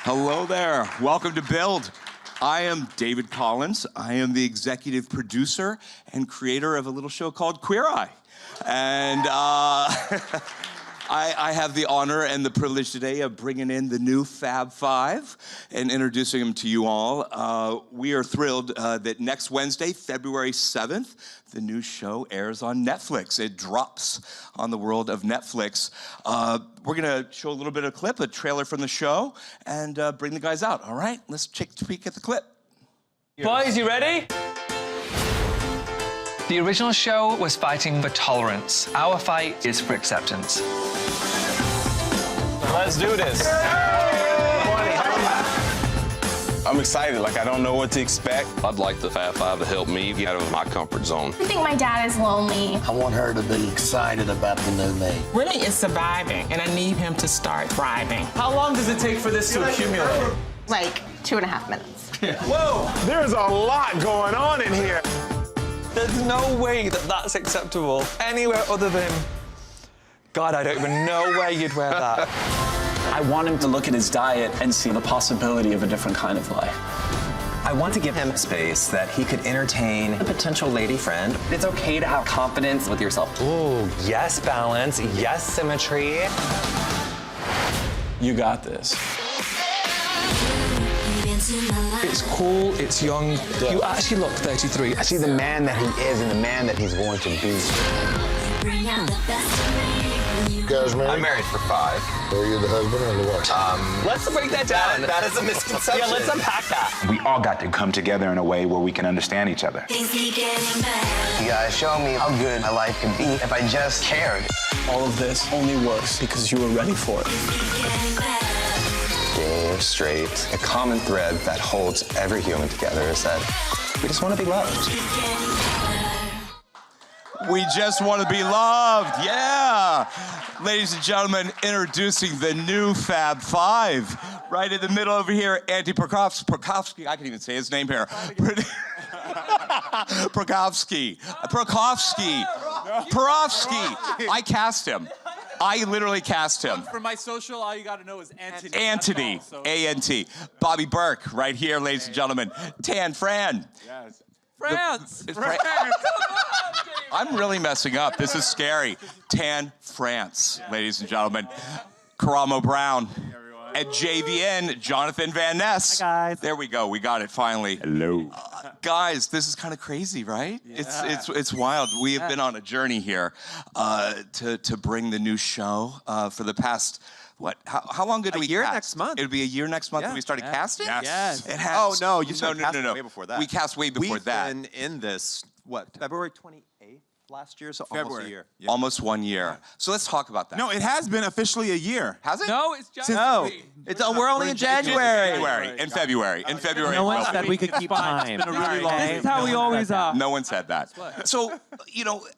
Hello there. Welcome to Build. I am David Collins. I am the executive producer and creator of a little show called Queer Eye. And I have the honor and the privilege today of bringing in the new Fab Five and introducing them to you all. We are thrilled that next Wednesday, February 7th, the new show airs on Netflix. It drops on the world of Netflix. We're gonna show a little bit of clip, a trailer from the show, and bring the guys out, all right? Let's take a peek at the clip. Boys, you ready? The original show was fighting for tolerance. Our fight is for acceptance. Let's do this. I'm excited, like I don't know what to expect. I'd like the Fab Five to help me get out of my comfort zone. I think my dad is lonely. I want her to be excited about the new me. Willie is surviving, and I need him to start thriving. How long does it take for this to accumulate? Like 2.5 minutes. Whoa, there's a lot going on in here. There's no way that that's acceptable anywhere other than... God, I don't even know where you'd wear that. I want him to look at his diet and see the possibility of a different kind of life. I want to give him space that he could entertain a potential lady friend. It's okay to have confidence with yourself. Ooh, yes, balance, yes, symmetry. You got this. It's cool, it's young. Yeah. You actually look 33. I see the man that he is and the man that he's going to be. You guys married? I'm married for 5. Are you the husband or the wife? Let's break that down. That is a misconception. Yeah, let's unpack that. We all got to come together in a way where we can understand each other. You guys show me how good my life could be if I just cared. All of this only works because you were ready for it. Gay or straight, a common thread that holds every human together is that we just want to be loved. We just want to be loved, yeah. Ladies and gentlemen, introducing the new Fab Five. Right in the middle over here, Antoni Porowski, I can even say his name here. Porowski. I cast him. I literally cast him. For my social, all you got to know is Antoni. Antoni, A-N-T. Bobby Berk, right here, ladies and gentlemen. Tan Fran. Yes. France. I'm really messing up. This is scary. Tan France, ladies and gentlemen. Karamo Brown. At JVN, Jonathan Van Ness. Hi, guys. There we go. We got it finally. Hello. Guys, this is kind of crazy, right? Yeah. It's wild. We have been on a journey here to bring the new show for the past. What? How long did we cast? A year next month. It'll be a year next month that we started casting? Yes. It has. Oh, no, you started casting no. way before that. We cast way before that. We've been in this, what, February 28th last year? So almost February. a year. Yeah. Almost 1 year. So let's talk about that. No, it has been officially a year. Has it? No, it's just We're only in January. In February. No one said we could keep time. It's been a really long This is how we always are. No one said that. So,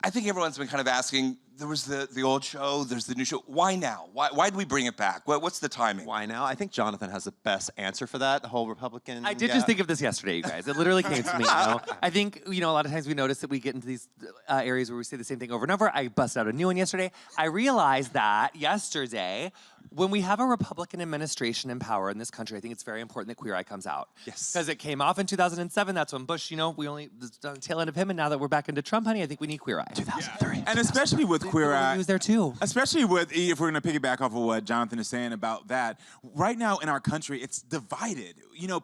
I think everyone's been kind of asking, there was the old show, there's the new show. Why now? Why do we bring it back? What's the timing? Why now? I think Jonathan has the best answer for that, the whole Republican. I did just think of this yesterday, you guys. It literally came to me, I think, a lot of times we notice that we get into these areas where we say the same thing over and over. I busted out a new one yesterday. I realized that yesterday, when we have a Republican administration in power in this country, I think it's very important that Queer Eye comes out. Yes. Because it came off in 2007. That's when Bush, we only on the tail end of him, and now that we're back into Trump, honey, I think we need Queer Eye. 2003. And especially with Queer Eye. He was there too. Especially with, if we're going to piggyback off of what Jonathan is saying about that, right now in our country, it's divided.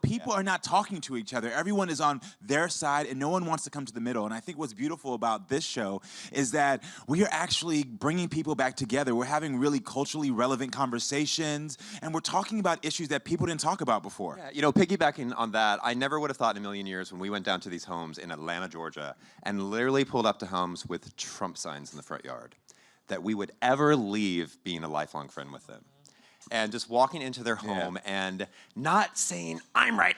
People are not talking to each other. Everyone is on their side, and no one wants to come to the middle. And I think what's beautiful about this show is that we are actually bringing people back together. We're having really culturally relevant conversations, and we're talking about issues that people didn't talk about before. Yeah, piggybacking on that, I never would have thought in a million years when we went down to these homes in Atlanta, Georgia, and literally pulled up to homes with Trump signs in the front yard, that we would ever leave being a lifelong friend with them. And just walking into their home and not saying, I'm right,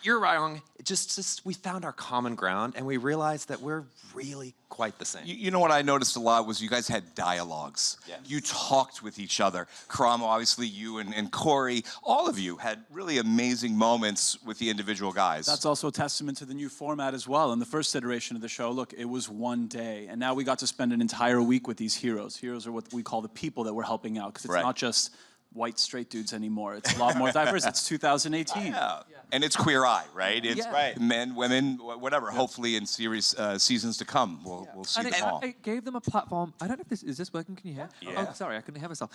you're wrong. Just we found our common ground, and we realized that we're really quite the same. You know what I noticed a lot was you guys had dialogues. Yes. You talked with each other. Karamo, obviously you and Corey, all of you had really amazing moments with the individual guys. That's also a testament to the new format as well. In the first iteration of the show, look, it was one day, and now we got to spend an entire week with these heroes. Heroes are what we call the people that we're helping out, because it's not just white straight dudes anymore. It's a lot more diverse. It's 2018. Yeah. And it's Queer Eye, right? It's men, women, whatever. Hopefully in seasons to come, we'll see them all. It gave them a platform. I don't know if this is working. Can you hear? Yeah. Oh, sorry, I couldn't hear myself.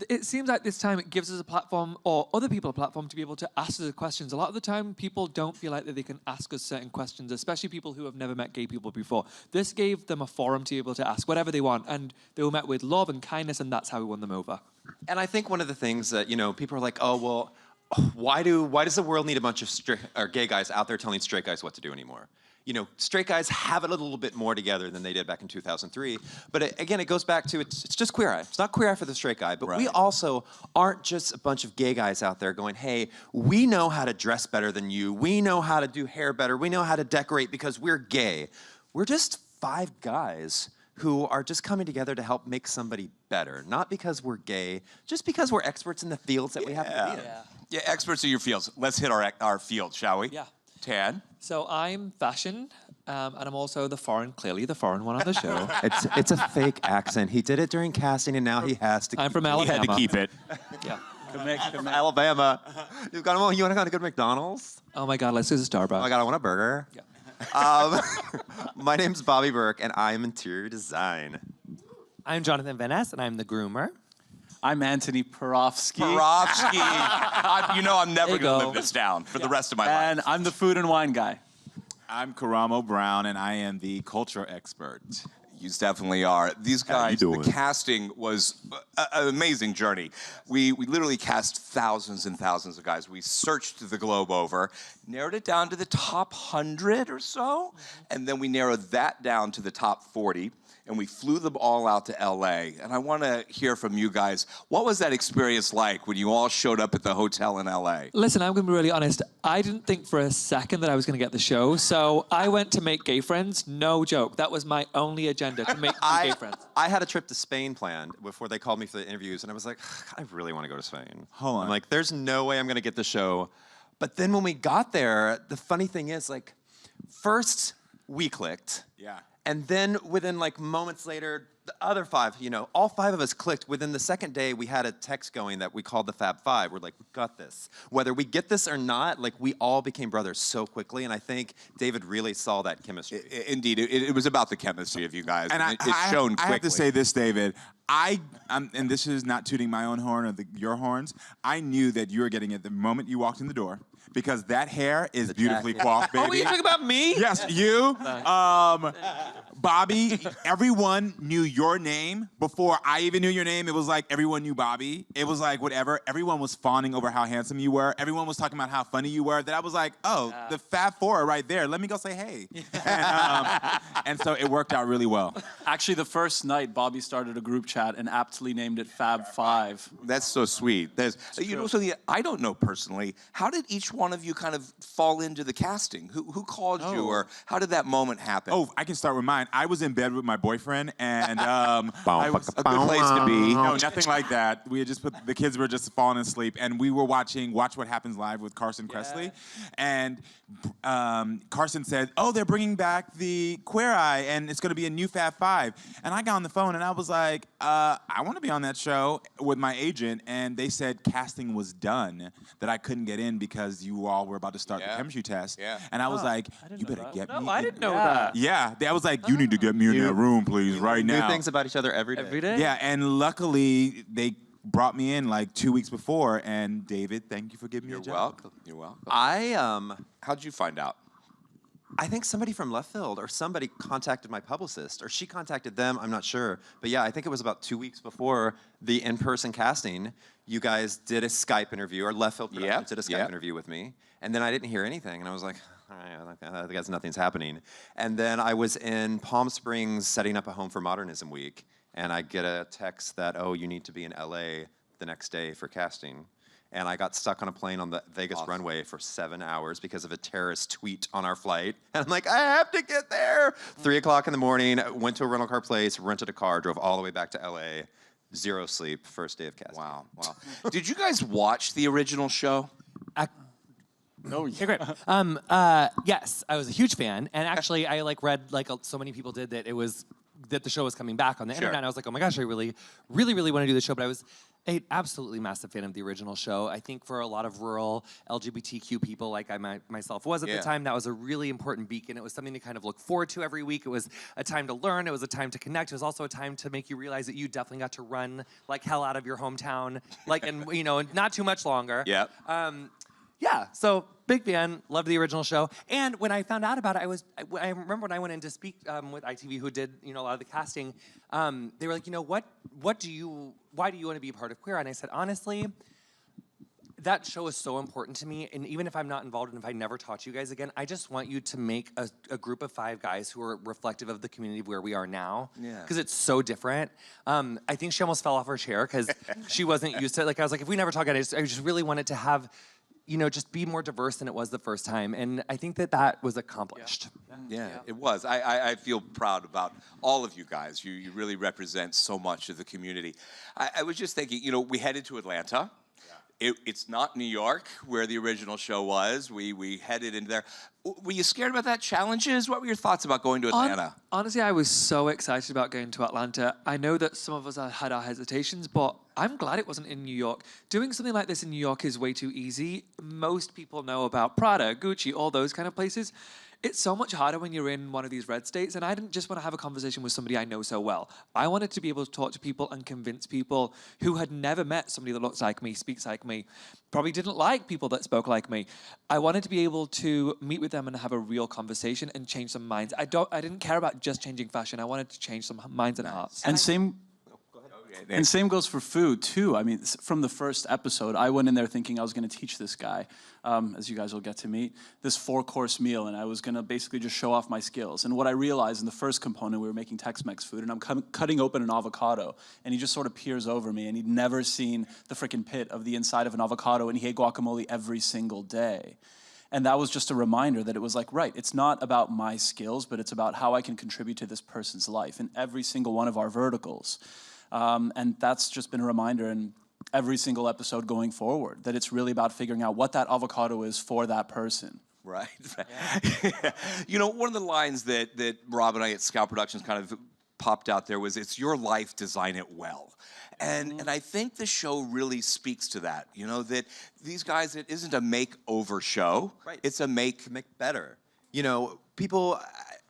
It seems like this time it gives us a platform, or other people a platform, to be able to ask us questions. A lot of the time, people don't feel like that they can ask us certain questions, especially people who have never met gay people before. This gave them a forum to be able to ask whatever they want, and they were met with love and kindness, and that's how we won them over. And I think one of the things that, people are like, oh, well, why does the world need a bunch of gay guys out there telling straight guys what to do anymore? Straight guys have it a little bit more together than they did back in 2003. But again, it goes back to, it's just Queer Eye. It's not Queer Eye for the straight guy, but we also aren't just a bunch of gay guys out there going, hey, we know how to dress better than you. We know how to do hair better. We know how to decorate because we're gay. We're just 5 guys who are just coming together to help make somebody better. Not because we're gay, just because we're experts in the fields that we happen to be in. Yeah, experts in your fields. Let's hit our field, shall we? Yeah. Tad? So I'm fashion, and I'm also clearly the foreign one on the show. It's a fake accent. He did it during casting, and now he has to. I'm from Alabama. He had to keep it. Yeah. From Alabama. You want to go to good McDonald's? Oh my God, let's do the Starbucks. Oh my God, I want a burger. Yeah. My name's Bobby Berk, and I am interior design. I'm Jonathan Van Ness, and I'm the groomer. I'm Antoni Porowski. I'm never going to live this down for the rest of my life. And I'm the food and wine guy. I'm Karamo Brown, and I am the culture expert. You definitely are. These guys, the casting was an amazing journey. We literally cast thousands and thousands of guys. We searched the globe over, narrowed it down to the top 100 or so, and then we narrowed that down to the top 40. And we flew them all out to LA. And I want to hear from you guys. What was that experience like when you all showed up at the hotel in LA? Listen, I'm going to be really honest. I didn't think for a second that I was going to get the show. So I went to make gay friends. No joke. That was my only agenda, to make gay friends. I had a trip to Spain planned before they called me for the interviews. And I was like, I really want to go to Spain. Hold on. I'm like, there's no way I'm going to get the show. But then when we got there, the funny thing is, first we clicked. Yeah. And then within moments later, the other 5, all 5 of us clicked. Within the second day, we had a text going that we called the Fab Five. We're like, we got this. Whether we get this or not, we all became brothers so quickly. And I think David really saw that chemistry. Indeed, it was about the chemistry of you guys. And it's shown quickly. I have to say this, David. And this is not tooting my own horn or your horns. I knew that you were getting it the moment you walked in the door. Because that hair is beautifully coiffed, baby. Oh, you talking about me? Yes, you. Bobby, everyone knew your name before I even knew your name. It was like everyone knew Bobby. It was like whatever. Everyone was fawning over how handsome you were. Everyone was talking about how funny you were. That I was like, oh, the Fab Four are right there. Let me go say hey. And so it worked out really well. Actually, the first night, Bobby started a group chat and aptly named it Fab Five. That's so sweet. I don't know personally, how did each one of you kind of fall into the casting? Who called you, or how did that moment happen? Oh, I can start with mine. I was in bed with my boyfriend, and I was a good place to be. No, nothing like that. We had just the kids were just falling asleep, and we were watching Watch What Happens Live with Carson Kressley, and Carson said, "Oh, they're bringing back the Queer Eye, and it's going to be a new Fab Five." And I got on the phone, and I was like, "I want to be on that show with my agent," and they said casting was done, that I couldn't get in because you all were about to start the chemistry test. Yeah. And I was like, "You better get me." No, I didn't know that. Yeah, I was like, "You need to get me in that room, please, right now." Knew things about each other every day. Every day? Yeah, and luckily they brought me in 2 weeks before. And David, thank you for giving me a job. You're welcome. How'd you find out? I think somebody from left field or somebody contacted my publicist, or she contacted them, I'm not sure. But yeah, I think it was about 2 weeks before the in-person casting, you guys did a Skype interview, or Left Field Productions did a Skype interview with me. And then I didn't hear anything, and I was like, all right, I guess nothing's happening. And then I was in Palm Springs setting up a Home for Modernism week, and I get a text that, oh, you need to be in LA the next day for casting. And I got stuck on a plane on the Vegas runway for 7 hours because of a terrorist tweet on our flight. And I'm like, I have to get there. 3 o'clock in the morning, went to a rental car place, rented a car, drove all the way back to LA. 0 sleep, first day of casting. Wow. Did you guys watch the original show? No, yeah, great. Yes, I was a huge fan, and actually, I read so many people did that the show was coming back on the internet. And I was like, oh my gosh, I really want to do the show. But I was Absolutely massive fan of the original show. I think for a lot of rural LGBTQ people, like I myself was at the time, that was a really important beacon. It was something to kind of look forward to every week. It was a time to learn. It was a time to connect. It was also a time to make you realize that you definitely got to run like hell out of your hometown, and not too much longer. Yep. Yeah, so big fan, loved the original show. And when I found out about it, I remember when I went in to speak with ITV, who did a lot of the casting. They were like, why do you want to be a part of Queer? And I said, honestly, that show is so important to me. And even if I'm not involved and if I never talk to you guys again, I just want you to make a group of 5 guys who are reflective of the community of where we are now. Yeah. Because it's so different. I think she almost fell off her chair because she wasn't used to it. Like I was like, if we never talk again, I just really wanted to have just be more diverse than it was the first time. And I think that was accomplished. Yeah, it was. I feel proud about all of you guys. You really represent so much of the community. I was just thinking, we headed to Atlanta. It's not New York, where the original show was. We headed into there. Were you scared about that? Challenges? What were your thoughts about going to Atlanta? Honestly, I was so excited about going to Atlanta. I know that some of us had our hesitations, but I'm glad it wasn't in New York. Doing something like this in New York is way too easy. Most people know about Prada, Gucci, all those kind of places. It's so much harder when you're in one of these red states, and I didn't just want to have a conversation with somebody I know so well. I wanted to be able to talk to people and convince people who had never met somebody that looks like me, speaks like me, probably didn't like people that spoke like me. I wanted to be able to meet with them and have a real conversation and change some minds. I didn't care about just changing fashion. I wanted to change some minds and hearts. And same goes for food too. I mean, from the first episode, I went in there thinking I was going to teach this guy, as you guys will get to meet, this 4-course meal, and I was going to basically just show off my skills. And what I realized in the first component, we were making Tex-Mex food, and I'm cutting open an avocado, and he just sort of peers over me, and he'd never seen the freaking pit of the inside of an avocado, and he ate guacamole every single day. And that was just a reminder that it was like, right, it's not about my skills, but it's about how I can contribute to this person's life in every single one of our verticals. And that's just been a reminder in every single episode going forward, that it's really about figuring out what that avocado is for that person. Right. Yeah. One of the lines that Rob and I at Scout Productions kind of popped out there was, it's your life, design it well. And I think the show really speaks to that, that these guys, it isn't a makeover show. Right. It's a make better. People...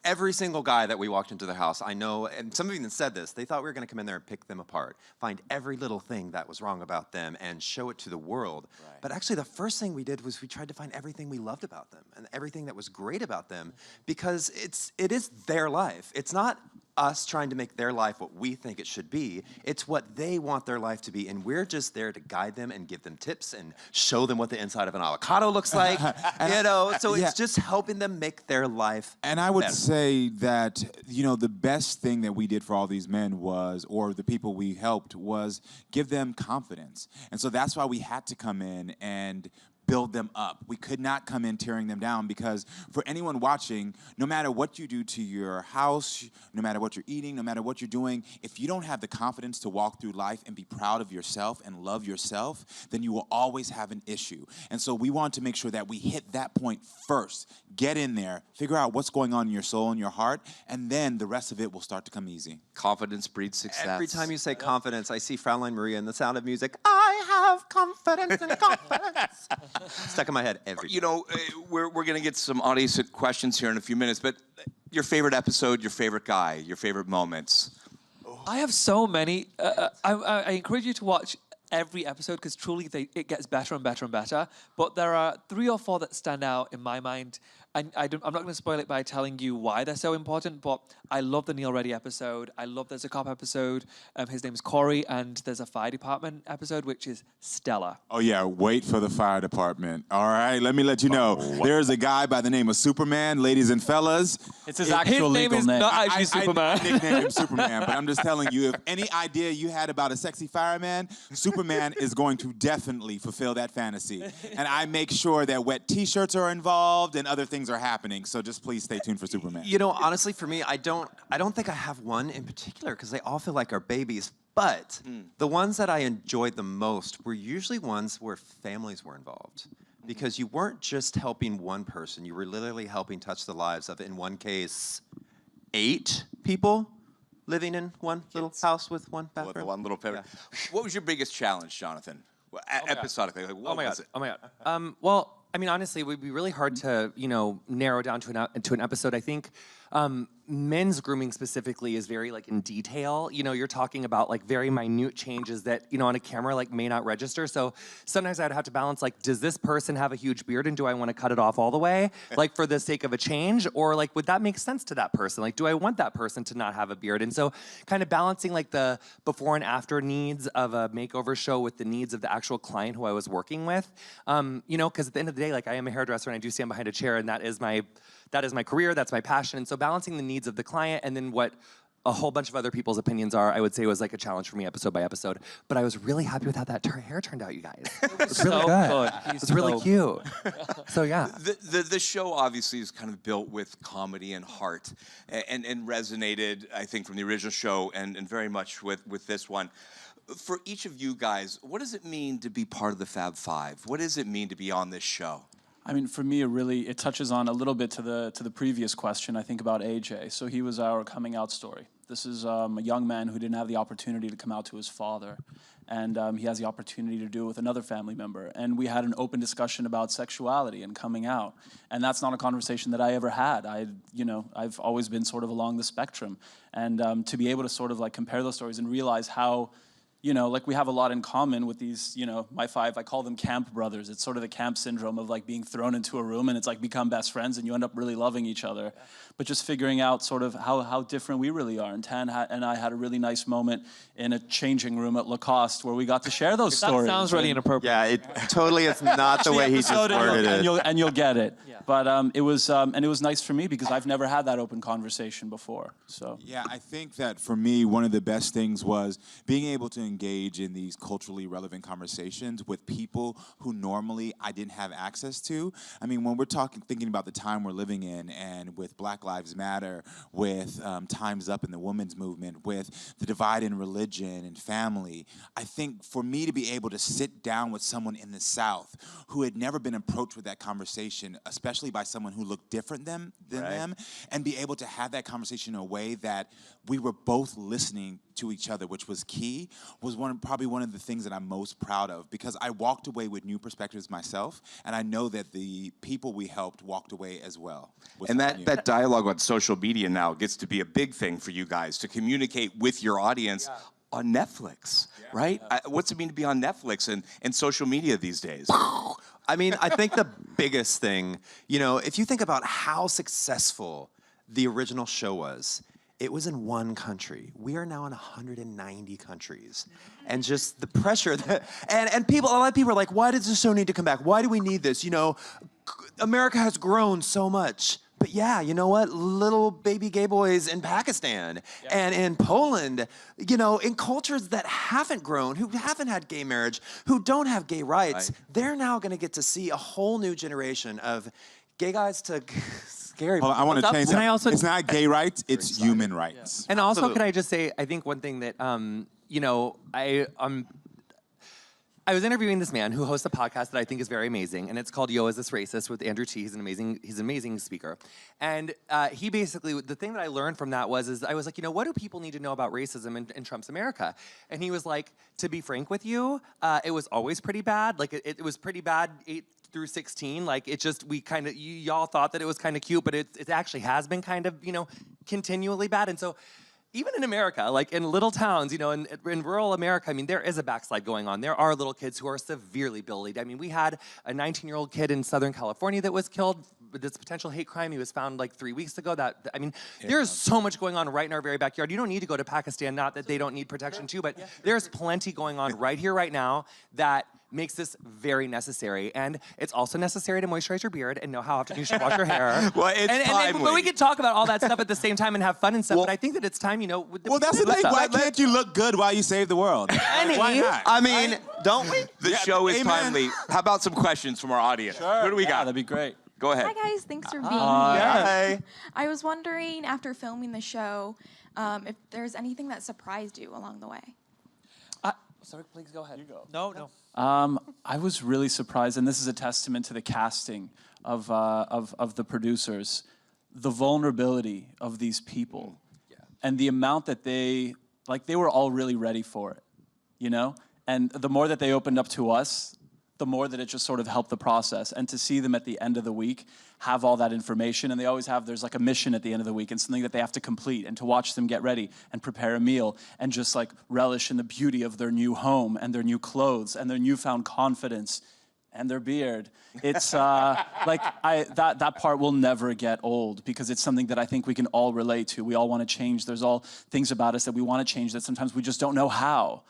Every single guy that we walked into the house, I know, and some of you even said this, they thought we were going to come in there and pick them apart, find every little thing that was wrong about them and show it to the world. Right. But actually, the first thing we did was we tried to find everything we loved about them and everything that was great about them, because it is their life. It's not us trying to make their life what we think it should be. It's what they want their life to be, and we're just there to guide them and give them tips and show them what the inside of an avocado looks like. So it's just helping them make their life And I would better. say that, the best thing that we did for all these men was, or the people we helped, was give them confidence. And so that's why we had to come in and build them up. We could not come in tearing them down, because for anyone watching, no matter what you do to your house, no matter what you're eating, no matter what you're doing, if you don't have the confidence to walk through life and be proud of yourself and love yourself, then you will always have an issue. And so we want to make sure that we hit that point first. Get in there, figure out what's going on in your soul and your heart, and then the rest of it will start to come easy. Confidence breeds success. Every time you say confidence, I see Fraulein Maria in The Sound of Music. I have confidence and confidence. Stuck in my head every time. We're going to get some audience questions here in a few minutes, but your favorite episode, your favorite guy, your favorite moments. I have so many. I encourage you to watch every episode, because truly it gets better and better and better. But there are 3 or 4 that stand out in my mind. I'm not going to spoil it by telling you why they're so important, but I love the Neil Reddy episode. I love there's a cop episode. His name's Corey, and there's a fire department episode, which is stellar. Oh, yeah, wait for the fire department. All right, let me let you know. There's a guy by the name of Superman, ladies and fellas. It's his actual legal name. Not actually Superman. I nicknamed him Superman, but I'm just telling you, if any idea you had about a sexy fireman, Superman is going to definitely fulfill that fantasy. And I make sure that wet T-shirts are involved and other things are happening, so just please stay tuned for Superman. Honestly, for me, I don't think I have one in particular, because they all feel like our babies. But the ones that I enjoyed the most were usually ones where families were involved, because you weren't just helping one person; you were literally helping touch the lives of, in one case, 8 people. living in one little house with one With bathroom. one little bedroom. What was your biggest challenge, Jonathan? Episodically, like, what was it? Oh my God. Well, I mean, honestly, it would be really hard to, narrow down to an episode. I think men's grooming specifically is very like in detail. You're talking about like very minute changes that, on a camera like may not register. So sometimes I'd have to balance like, does this person have a huge beard and do I want to cut it off all the way? Like for the sake of a change? Or like, would that make sense to that person? Like, do I want that person to not have a beard? And so kind of balancing like the before and after needs of a makeover show with the needs of the actual client who I was working with. Because at the end of the day, like I am a hairdresser and I do stand behind a chair and that is my career, that's my passion. And so balancing the needs of the client and then what a whole bunch of other people's opinions are, I would say was like a challenge for me episode by episode. But I was really happy with how that hair turned out, you guys. It was really good. It was really cute. So yeah. The show obviously is kind of built with comedy and heart and resonated, I think, from the original show and very much with this one. For each of you guys, what does it mean to be part of the Fab Five? What does it mean to be on this show? I mean, for me, it touches on a little bit to the previous question, I think, about AJ. So he was our coming out story. This is a young man who didn't have the opportunity to come out to his father. And he has the opportunity to do it with another family member. And we had an open discussion about sexuality and coming out. And that's not a conversation that I ever had. I've always been sort of along the spectrum. And to be able to sort of like compare those stories and realize how, like we have a lot in common with these, my five, I call them camp brothers. It's sort of the camp syndrome of like being thrown into a room and it's like become best friends and you end up really loving each other. Yeah. But just figuring out sort of how different we really are. And Tan and I had a really nice moment in a changing room at Lacoste where we got to share those stories. That sounds really inappropriate. Yeah, it totally is not the way he just worded it. And you'll get it. Yeah. But it was nice for me because I've never had that open conversation before. So yeah, I think that for me, one of the best things was being able to engage in these culturally relevant conversations with people who normally I didn't have access to. I mean, when we're thinking about the time we're living in and with Black Lives Matter, with Time's Up in the women's movement, with the divide in religion and family, I think for me to be able to sit down with someone in the South who had never been approached with that conversation, especially by someone who looked different than them, and be able to have that conversation in a way that we were both listening to each other, which was key, was probably one of the things that I'm most proud of, because I walked away with new perspectives myself, and I know that the people we helped walked away as well. And that dialogue on social media now gets to be a big thing for you guys to communicate with your audience on Netflix, right? What's it mean to be on Netflix and social media these days? I mean, I think the biggest thing, if you think about how successful the original show was, it was in one country. We are now in 190 countries. And just the pressure that, and a lot of people are like, why does this show need to come back? Why do we need this? America has grown so much. But yeah, you know what? Little baby gay boys in Pakistan and in Poland, in cultures that haven't grown, who haven't had gay marriage, who don't have gay rights, they're now gonna get to see a whole new generation of gay guys to scary. I want to change that. It's not gay rights, it's human rights. Yeah. And also, can I just say, I think one thing that, I was interviewing this man who hosts a podcast that I think is very amazing, and it's called Yo, Is This Racist? With Andrew T. He's an amazing speaker. And he basically, the thing that I learned from that was I was like, what do people need to know about racism in Trump's America? And he was like, to be frank with you, it was always pretty bad. Like, it was pretty bad 8 through 16. Like, it just, y'all thought that it was kind of cute, but it actually has been kind of, continually bad. And so, even in America, like in little towns, in rural America, I mean, there is a backslide going on. There are little kids who are severely bullied. I mean, we had a 19-year-old kid in Southern California that was killed with this potential hate crime. He was found like 3 weeks ago. There's so much going on right in our very backyard. You don't need to go to Pakistan, not that they don't need protection too, but there's plenty going on right here, right now that makes this very necessary. And it's also necessary to moisturize your beard and know how often you should wash your hair. Well, it's timely. But we could talk about all that stuff at the same time and have fun and stuff, but I think that it's time, Well, that's the thing. Why can't you look good while you save the world? Why not? I mean, don't we? The show is timely. How about some questions from our audience? Sure. Who do we got? That'd be great. Go ahead. Hi guys, thanks for being here. Hi. I was wondering, after filming the show, if there's anything that surprised you along the way. Sorry, please go ahead. You go. No. I was really surprised, and this is a testament to the casting of the producers, the vulnerability of these people. and the amount that they were all really ready for it, you know? And the more that they opened up to us, the more that it just sort of helped the process. And to see them at the end of the week have all that information, and they always have, there's like a mission at the end of the week and something that they have to complete, and to watch them get ready and prepare a meal and just like relish in the beauty of their new home and their new clothes and their newfound confidence and their beard. It's that part will never get old, because it's something that I think we can all relate to. We all want to change. There's all things about us that we want to change that sometimes we just don't know how.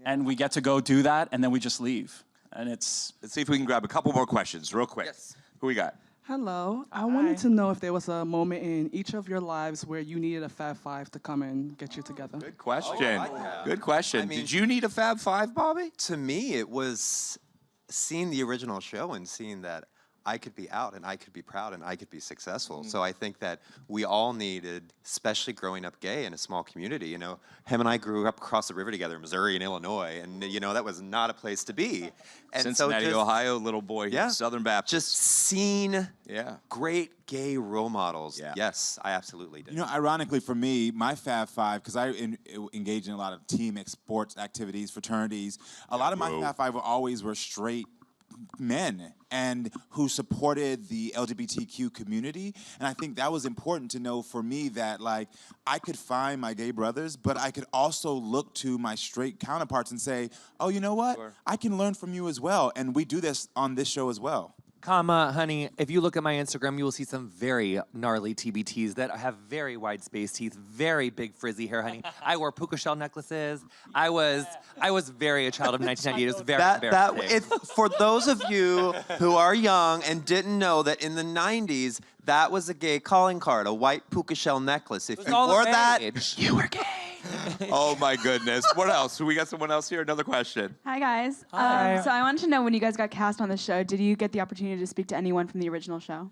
And we get to go do that, and then we just leave. And it's... Let's see if we can grab a couple more questions real quick. Yes. Who we got? Hello. I wanted to know if there was a moment in each of your lives where you needed a Fab Five to come and get you together. Good question. Good question. I mean, did you need a Fab Five, Bobby? To me, it was seeing the original show and seeing that I could be out and I could be proud and I could be successful. So I think that we all needed, especially growing up gay in a small community, you know, him and I grew up across the river together in Missouri and Illinois, and you know, that was not a place to be. And Cincinnati, so just, Ohio, little boy, Southern Baptist. Just seeing great gay role models. Yeah. Yes, I absolutely did. You know, ironically for me, my Fab Five, because I engage in a lot of team sports activities, fraternities, a lot of my Fab Five were straight men and who supported the LGBTQ community. And I think that was important to know for me, that like I could find my gay brothers, but I could also look to my straight counterparts and say, oh, you know what? I can learn from you as well. And we do this on this show as well. Honey, if you look at my Instagram, you will see some very gnarly TBTs that have very wide space teeth, very big frizzy hair, honey. I wore puka shell necklaces. I was very a child of 1998. It was very embarrassing. For those of you who are young and didn't know that in the 90s, that was a gay calling card, a white puka shell necklace. If you wore that, you were gay. Oh my goodness. What else? We got someone else here? Another question. Hi, guys. Hi. So I wanted to know, when you guys got cast on the show, did you get the opportunity to speak to anyone from the original show?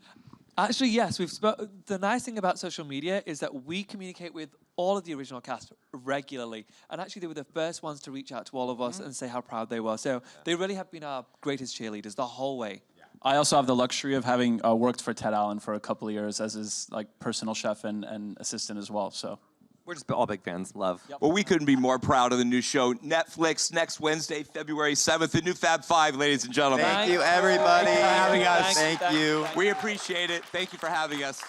Actually, yes. The nice thing about social media is that we communicate with all of the original cast regularly. And actually, they were the first ones to reach out to all of us and say how proud they were. So they really have been our greatest cheerleaders the whole way. I also have the luxury of having worked for Ted Allen for a couple of years as his personal chef and assistant as well. So we're just all big fans. Love. Yep. Well, we couldn't be more proud of the new show. Netflix next Wednesday, February 7th, the new Fab Five, ladies and gentlemen. Thank you, everybody. Thank you for having us. Thank you. We appreciate it. Thank you for having us.